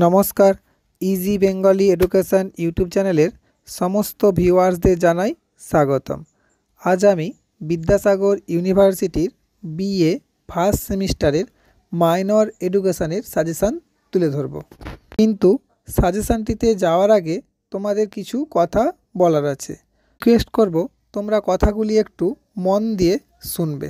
নমস্কার, easy Bengali education YouTube চ্যানেলের সমস্ত ভিউয়ার্সদের জানাই স্বাগতম। আজ আমি বিদ্যাসাগর ইউনিভার্সিটির বিএ ফার্স্ট সেমিস্টারের মাইনর এডুকেশনের সাজেশান তুলে ধরব। কিন্তু সাজেশানটিতে যাওয়ার আগে তোমাদের কিছু কথা বলার আছে। রিকোয়েস্ট করব তোমরা কথাগুলি একটু মন দিয়ে শুনবে,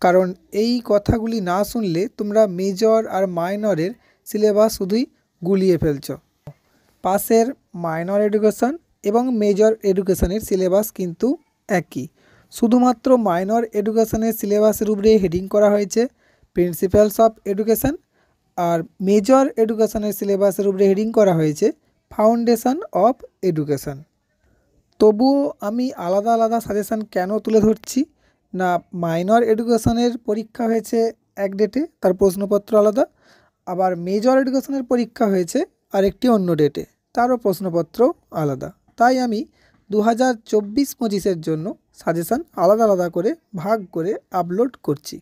কারণ এই কথাগুলি না শুনলে তোমরা মেজর আর মাইনরের সিলেবাস শুধুই গুলিয়ে ফেলছো। পাশের মাইনর এডুকেশন এবং মেজর এডুকেশনের সিলেবাস কিন্তু একই, শুধুমাত্র মাইনর এডুকেশনের সিলেবাসের উপরে হেডিং করা হয়েছে প্রিন্সিপালস অফ এডুকেশন, আর মেজর এডুকেশনের সিলেবাসের উপরে হেডিং করা হয়েছে ফাউন্ডেশন অফ এডুকেশন। তবুও আমি আলাদা আলাদা সাজেশান কেন তুলে ধরছি না, মাইনর এডুকেশনের পরীক্ষা হয়েছে এক ডেটে, তার প্রশ্নপত্র আলাদা, আবার মেজর এডুকেশনের পরীক্ষা হয়েছে আরেকটি অন্য ডেটে, তারও প্রশ্নপত্র আলাদা। তাই আমি 2024-25 জন্য সাজেশান আলাদা আলাদা করে ভাগ করে আপলোড করছি।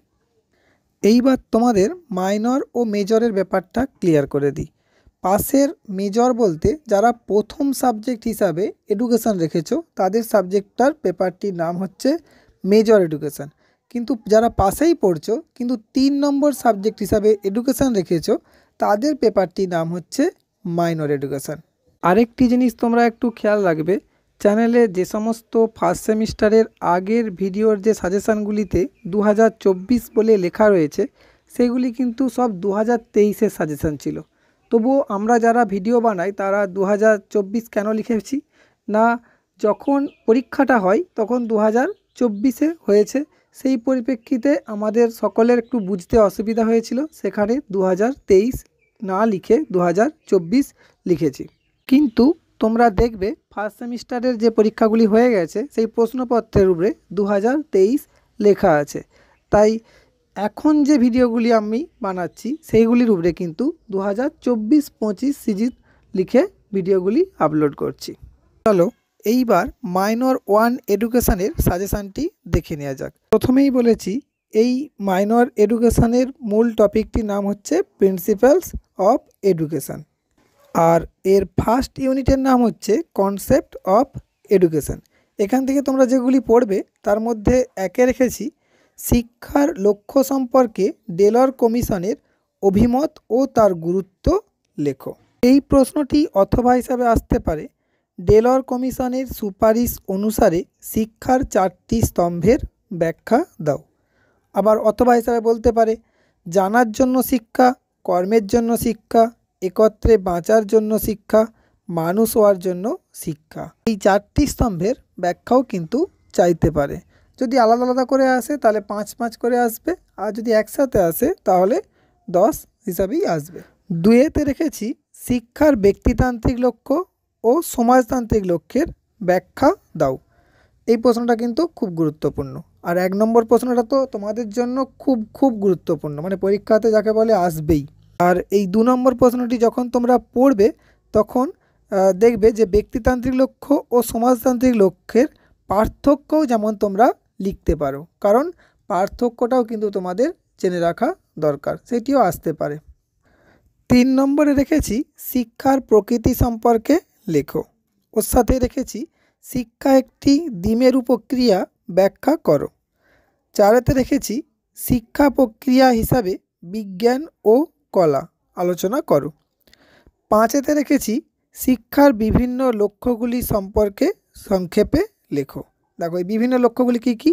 এইবার তোমাদের মাইনর ও মেজরের ব্যাপারটা ক্লিয়ার করে দিই। পাশের মেজর বলতে যারা প্রথম সাবজেক্ট হিসাবে এডুকেশন রেখেছো তাদের সাবজেক্টটার পেপারটির নাম হচ্ছে মেজর এডুকেশন, কিন্তু যারা পাশেই পড়ছো কিন্তু 3 নম্বর সাবজেক্ট হিসাবে এডুকেশন রেখেছো তাদের পেপারটির নাম হচ্ছে মাইনর এডুকেশন। আরেকটি জিনিস তোমরা একটু খেয়াল রাখবে, চ্যানেলে যে সমস্ত ফার্স্ট সেমিস্টারের আগের ভিডিওর যে সাজেশানগুলিতে 2024 বলে লেখা রয়েছে সেগুলি কিন্তু সব 2023-এর সাজেশান ছিল। তবুও আমরা যারা ভিডিও বানাই তারা 2024 কেন লিখেছি না, যখন পরীক্ষাটা হয় তখন 2024-এ হয়েছে, সেই পরিপ্রেক্ষিতে আমাদের সকলের একটু বুঝতে অসুবিধা হয়েছিল, সেখানে 2023 না লিখে 2024 লিখেছি। কিন্তু তোমরা দেখবে ফার্স্ট সেমিস্টারের যে পরীক্ষাগুলি হয়ে গেছে সেই প্রশ্নপত্রের উপরে 2023 লেখা আছে, তাই এখন যে ভিডিওগুলি আমি বানাচ্ছি সেইগুলির উপরে কিন্তু 2024-25 সিরিজ লিখে ভিডিওগুলি আপলোড করছি। চলো এইবার মাইনর 1 এডুকেশনের সাজেশানটি দেখে নেওয়া যাক। প্রথমেই বলেছি এই মাইনর এডুকেশনের মূল টপিকটির নাম হচ্ছে প্রিন্সিপালস অফ এডুকেশন, আর এর ফার্স্ট ইউনিটের নাম হচ্ছে কনসেপ্ট অফ এডুকেশন। এখান থেকে তোমরা যেগুলি পড়বে তার মধ্যে একে রেখেছি শিক্ষার লক্ষ্য সম্পর্কে ডেলর কমিশনের অভিমত ও তার গুরুত্ব লেখো। এই প্রশ্নটি অথবা হিসাবে আসতে পারে ডেলর কমিশনের সুপারিশ অনুসারে শিক্ষার 4টি স্তম্ভের ব্যাখ্যা দাও। আবার অথবা হিসাবে বলতে পারে জানার জন্য শিক্ষা, কর্মের জন্য শিক্ষা, একত্রে বাঁচার জন্য শিক্ষা, মানুষ হওয়ার জন্য শিক্ষা। এই 4টি স্তম্ভের ব্যাখ্যাও কিন্তু চাইতে পারে। যদি আলাদা আলাদা করে আসে তাহলে 5-5 করে আসবে, আর যদি একসাথে আসে তাহলে 10 হিসাবেই আসবে। 2-এতে রেখেছি শিক্ষার ব্যক্তিতান্ত্রিক লক্ষ্য ও সমাজতান্ত্রিক লক্ষ্যের ব্যাখ্যা দাও। এই প্রশ্নটা কিন্তু খুব গুরুত্বপূর্ণ, আর 1 নম্বর প্রশ্নটা তো তোমাদের জন্য খুব খুব গুরুত্বপূর্ণ, মানে পরীক্ষাতে যাকে বলে আসবেই। আর এই 2 নম্বর প্রশ্নটি যখন তোমরা পড়বে তখন দেখবে যে ব্যক্তিতান্ত্রিক লক্ষ্য ও সমাজতান্ত্রিক লক্ষ্যের পার্থক্যও যেমন তোমরা লিখতে পারো, কারণ পার্থক্যটাও কিন্তু তোমাদের জেনে রাখা দরকার, সেটিও আসতে পারে। 3 নম্বরে রেখেছি শিক্ষার প্রকৃতি সম্পর্কে লেখো। ওর সাথে রেখেছি শিক্ষা একটি দ্বিমেরু প্রক্রিয়া ব্যাখ্যা করো। 4-এতে রেখেছি শিক্ষা প্রক্রিয়া হিসাবে বিজ্ঞান ও কলা আলোচনা করো। 5-এতে রেখেছি শিক্ষার বিভিন্ন লক্ষ্যগুলি সম্পর্কে সংক্ষেপে লেখো। দেখো এই বিভিন্ন লক্ষ্যগুলি কী কী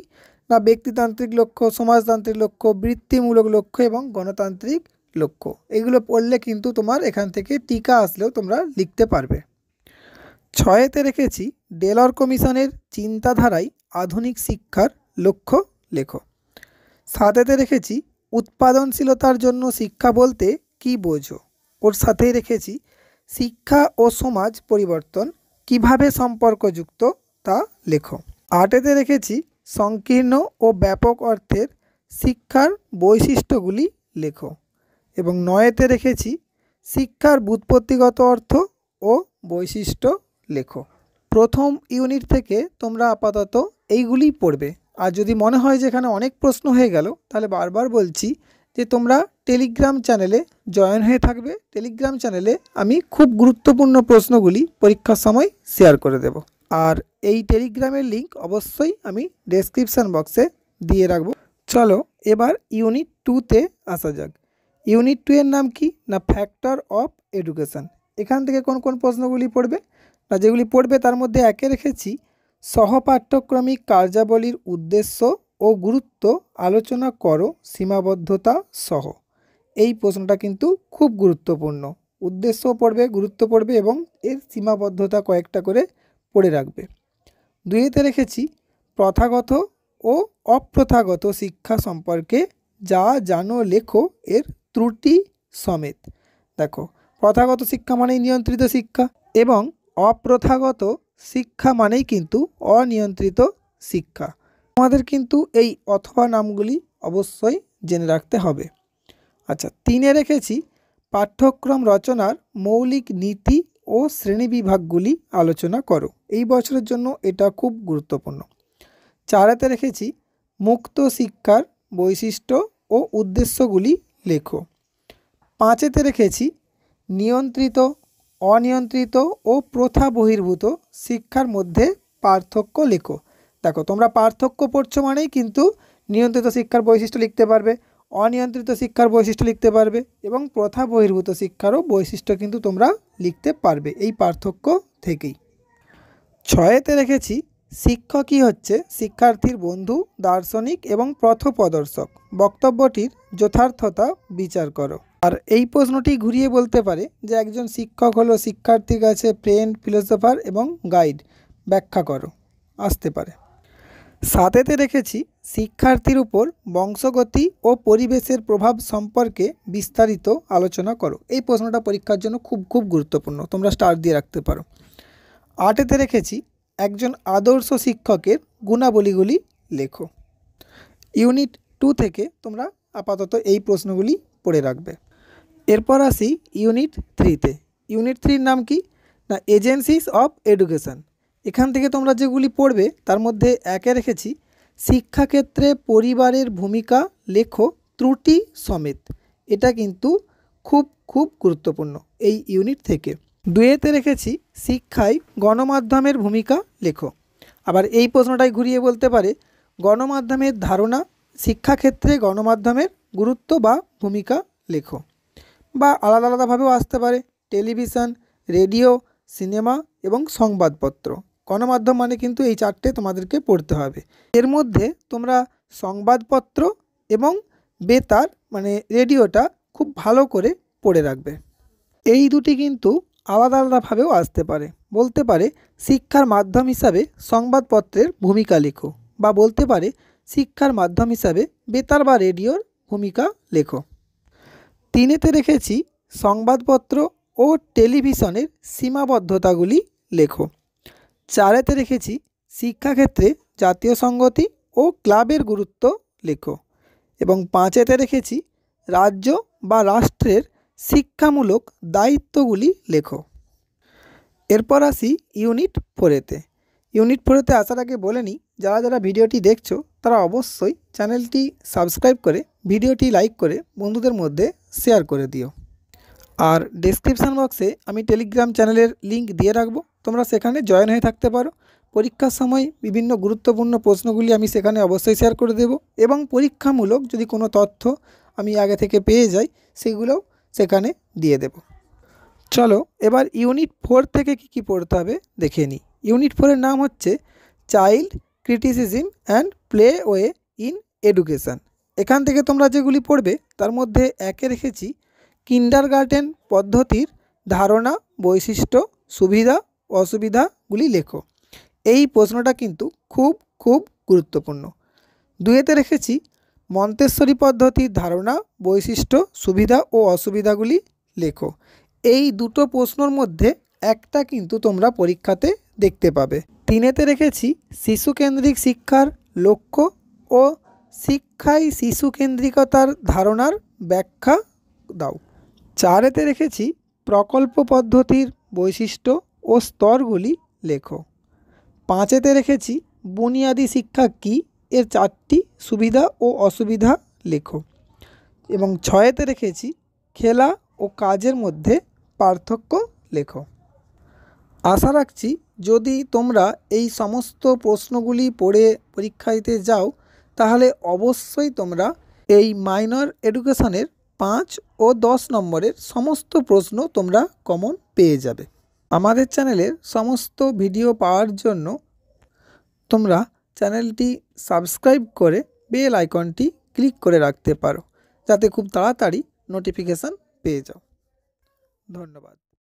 না, ব্যক্তিতান্ত্রিক লক্ষ্য, সমাজতান্ত্রিক লক্ষ্য, বৃত্তিমূলক লক্ষ্য এবং গণতান্ত্রিক লক্ষ্য। এগুলো পড়লে কিন্তু তোমার এখান থেকে টিকা আসলেও তোমরা লিখতে পারবে। 6-এতে রেখেছি ডেলর কমিশনের চিন্তাধারায় আধুনিক শিক্ষার লক্ষ্য লেখো। 7-এতে রেখেছি উৎপাদনশীলতার জন্য শিক্ষা বলতে কী বোঝো। ওর সাথেই রেখেছি শিক্ষা ও সমাজ পরিবর্তন কিভাবে সম্পর্কযুক্ত তা লেখো। 8-এতে রেখেছি সংকীর্ণ ও ব্যাপক অর্থের শিক্ষার বৈশিষ্ট্যগুলি লেখো, এবং 9-এতে রেখেছি শিক্ষার ব্যুৎপত্তিগত অর্থ ও বৈশিষ্ট্য লেখো। প্রথম ইউনিট থেকে তোমরা আপাতত এইগুলি পড়বে, আর যদি মনে হয় যে এখানে অনেক প্রশ্ন হয়ে গেল তাহলে বারবার বলছি যে তোমরা টেলিগ্রাম চ্যানেলে জয়েন হয়ে থাকবে। টেলিগ্রাম চ্যানেলে আমি খুব গুরুত্বপূর্ণ প্রশ্নগুলি পরীক্ষার সময় শেয়ার করে দেব। আর এই টেলিগ্রামের লিঙ্ক অবশ্যই আমি ডেসক্রিপশান বক্সে দিয়ে রাখবো। চলো এবার ইউনিট 2তে আসা যাক। ইউনিট 2 এর নাম কি না ফ্যাক্টর অফ এডুকেশান। এখান থেকে কোন কোন প্রশ্নগুলি পড়বে না যেগুলি পড়বে তার মধ্যে একে রেখেছি সহপাঠ্যক্রমিক কার্যাবলীর উদ্দেশ্য ও গুরুত্ব আলোচনা করো সীমাবদ্ধতা সহ। এই প্রশ্নটা কিন্তু খুব গুরুত্বপূর্ণ। উদ্দেশ্য পড়বে, গুরুত্ব পড়বে এবং এর সীমাবদ্ধতা কয়েকটা করে পড়ে রাখবে। 2তে রেখেছি প্রথাগত ও অপ্রথাগত শিক্ষা সম্পর্কে যা জানো লেখো এর ত্রুটি সমেত। দেখো, প্রথাগত শিক্ষা মানেই নিয়ন্ত্রিত শিক্ষা এবং অপ্রথাগত শিক্ষা মানেই কিন্তু অনিয়ন্ত্রিত শিক্ষা। আমাদের কিন্তু এই অথবা নামগুলি অবশ্যই জেনে রাখতে হবে। আচ্ছা, 3এ রেখেছি পাঠ্যক্রম রচনার মৌলিক নীতি ও শ্রেণীবিভাগগুলি আলোচনা করো। এই বছরের জন্য এটা খুব গুরুত্বপূর্ণ। 4এতে রেখেছি মুক্ত শিক্ষার বৈশিষ্ট্য ও উদ্দেশ্যগুলি লেখো। 5এতে রেখেছি নিয়ন্ত্রিত, অনিয়ন্ত্রিত ও প্রথা বহির্ভূত শিক্ষার মধ্যে পার্থক্য লেখো। দেখো, তোমরা পার্থক্য পড়ছো মানেই কিন্তু নিয়ন্ত্রিত শিক্ষার বৈশিষ্ট্য লিখতে পারবে, অনিয়ন্ত্রিত শিক্ষার বৈশিষ্ট্য লিখতে পারবে এবং প্রথা বহির্ভূত শিক্ষারও বৈশিষ্ট্য কিন্তু তোমরা লিখতে পারবে এই পার্থক্য থেকেই। 6এতে রেখেছি শিক্ষকই হচ্ছে শিক্ষার্থীর বন্ধু, দার্শনিক এবং পথপ্রদর্শক। বক্তব্যটির যথার্থতা বিচার করো। আর এই প্রশ্নটি ঘুরিয়ে বলতে পারে যে একজন শিক্ষক হলো শিক্ষার্থীর কাছে ফ্রেন্ড, ফিলোসোফার এবং গাইড। ব্যাখ্যা করো, আসতে পারে। 7এতে রেখেছি শিক্ষার্থীর উপর বংশগতি ও পরিবেশের প্রভাব সম্পর্কে বিস্তারিত আলোচনা করো। এই প্রশ্নটা পরীক্ষার জন্য খুব খুব গুরুত্বপূর্ণ, তোমরা স্টার দিয়ে রাখতে পারো। 8এতে রেখেছি একজন আদর্শ শিক্ষকের গুণাবলীগুলি লেখো। ইউনিট 2 থেকে তোমরা আপাতত এই প্রশ্নগুলি পড়ে রাখবে। এরপর আসি ইউনিট 3তে। ইউনিট 3 নাম কি না এজেন্সিস অফ এডুকেশান। এখান থেকে তোমরা যেগুলি পড়বে তার মধ্যে একে রেখেছি শিক্ষাক্ষেত্রে পরিবারের ভূমিকা লেখো ত্রুটি সমেত। এটা কিন্তু খুব খুব গুরুত্বপূর্ণ এই ইউনিট থেকে। 2এতে রেখেছি শিক্ষায় গণমাধ্যমের ভূমিকা লেখো। আবার এই প্রশ্নটাই ঘুরিয়ে বলতে পারে গণমাধ্যমের ধারণা, শিক্ষাক্ষেত্রে গণমাধ্যমের গুরুত্ব বা ভূমিকা লেখো। বা আলাদা আলাদাভাবেও আসতে পারে টেলিভিশন, রেডিও, সিনেমা এবং সংবাদপত্র। গণমাধ্যম মানে কিন্তু এই 4টে তোমাদেরকে পড়তে হবে। এর মধ্যে তোমরা সংবাদপত্র এবং বেতার মানে রেডিওটা খুব ভালো করে পড়ে রাখবে। এই দুটি কিন্তু আলাদা আলাদাভাবেও আসতে পারে। বলতে পারে শিক্ষার মাধ্যম হিসাবে সংবাদপত্রের ভূমিকা লেখো, বা বলতে পারে শিক্ষার মাধ্যম হিসাবে বেতার বা রেডিওর ভূমিকা লেখো। 3এতে রেখেছি সংবাদপত্র ও টেলিভিশনের সীমাবদ্ধতাগুলি লেখো। 4এতে রেখেছি শিক্ষাক্ষেত্রে জাতীয় সংগতি ও ক্লাবের গুরুত্ব লেখো। এবং 5এতে রেখেছি রাজ্য বা রাষ্ট্রের শিক্ষামূলক দায়িত্বগুলি লেখো। এরপর আসি ইউনিট 4এতে। ইউনিট 4এতে আসার আগে বলে নিই, যারা যারা ভিডিওটি দেখছো তারা অবশ্যই চ্যানেলটি সাবস্ক্রাইব করে ভিডিওটি লাইক করে বন্ধুদের মধ্যে শেয়ার করে দিও। আর ডেসক্রিপশান বক্সে আমি টেলিগ্রাম চ্যানেলের লিঙ্ক দিয়ে রাখবো, তোমরা সেখানে জয়েন হয়ে থাকতে পারো। পরীক্ষার সময় বিভিন্ন গুরুত্বপূর্ণ প্রশ্নগুলি আমি সেখানে অবশ্যই শেয়ার করে দেব এবং পরীক্ষামূলক যদি কোনো তথ্য আমি আগে থেকে পেয়ে যাই সেগুলোও সেখানে দিয়ে দেব। চলো এবার ইউনিট 4 থেকে কি পড়তে হবে দেখে নিই। ইউনিট 4-এর নাম হচ্ছে child criticism and play way in education. এখান থেকে তোমরা যেগুলি পড়বে তার মধ্যে একে রেখেছি কিন্ডারগার্টেন পদ্ধতির ধারণা, বৈশিষ্ট্য, সুবিধা অসুবিধাগুলি লেখো। এই প্রশ্নটা কিন্তু খুব খুব গুরুত্বপূর্ণ। 2এতে রেখেছি মন্তেশ্বরী পদ্ধতির ধারণা, বৈশিষ্ট্য, সুবিধা ও অসুবিধাগুলি লেখো। এই দুটো প্রশ্নর মধ্যে একটা কিন্তু তোমরা পরীক্ষাতে দেখতে পাবে। 3এতে রেখেছি শিশুকেন্দ্রিক শিক্ষার লক্ষ্য ও শিক্ষায় শিশুকেন্দ্রিকতার ধারণার ব্যাখ্যা দাও। 4এতে রেখেছি প্রকল্প পদ্ধতির বৈশিষ্ট্য ও স্তরগুলি লেখো। 5এতে রেখেছি বুনিয়াদী শিক্ষা কী এর 4টি সুবিধা ও অসুবিধা লেখো। এবং 6-তে রেখেছি খেলা ও কাজের মধ্যে পার্থক্য লেখো। আশা রাখছি যদি তোমরা এই সমস্ত প্রশ্নগুলি পড়ে পরীক্ষা দিতে যাও তাহলে অবশ্যই তোমরা এই মাইনর এডুকেশনের 5 ও 10 নম্বরের সমস্ত প্রশ্ন তোমরা কমন পেয়ে যাবে। আমাদের চ্যানেলের সমস্ত ভিডিও পাওয়ার জন্য তোমরা চ্যানেলটি সাবস্ক্রাইব করে বেল আইকনটি ক্লিক করে রাখতে পারো, যাতে খুব তাড়াতাড়ি নোটিফিকেশান পেয়ে যাও। ধন্যবাদ।